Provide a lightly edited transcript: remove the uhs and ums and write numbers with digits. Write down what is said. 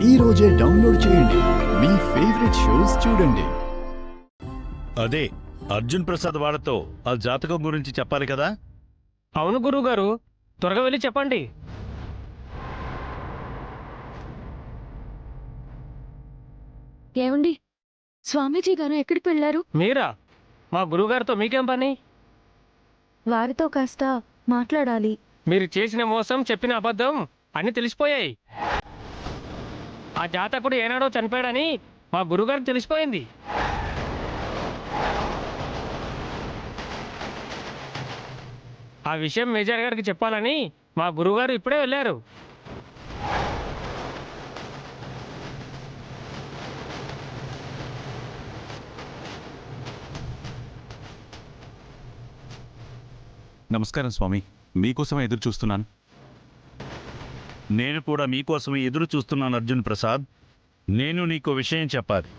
ఈ రోజే డౌన్లోడ్ చేయండి. మీ ఫేవరెట్ షోస్ చూడండి. అదే అర్జున్ ప్రసాద్ వాళ్లతో ఆ జాతకం గురించి చెప్పాలి కదా. అవును గురువుగారు, త్వరగా వెళ్ళి చెప్పండి. ఏమండి, స్వామీజీ గారు ఎక్కడికి వెళ్ళారు? మీరా? మా గురువుగారితో మీకేం పని? వారితో కాస్త మాట్లాడాలి. మీరు చేసిన మోసం, చెప్పిన అబద్ధం అన్నీ తెలిసిపోయాయి. ఆ జాతకుడు ఏనాడో చనిపోయాడని మా గురువుగారికి తెలిసిపోయింది. ఆ విషయం మేజర్ గారికి చెప్పాలని మా గురువుగారు ఇప్పుడే వెళ్ళారు. నమస్కారం స్వామి, మీకోసమే ఎదురు చూస్తున్నాను. నేను కూడా మీకోసమే ఎదురు చూస్తున్నాను అర్జున్ ప్రసాద్. నేను నీకు విషయం చెప్పాలి.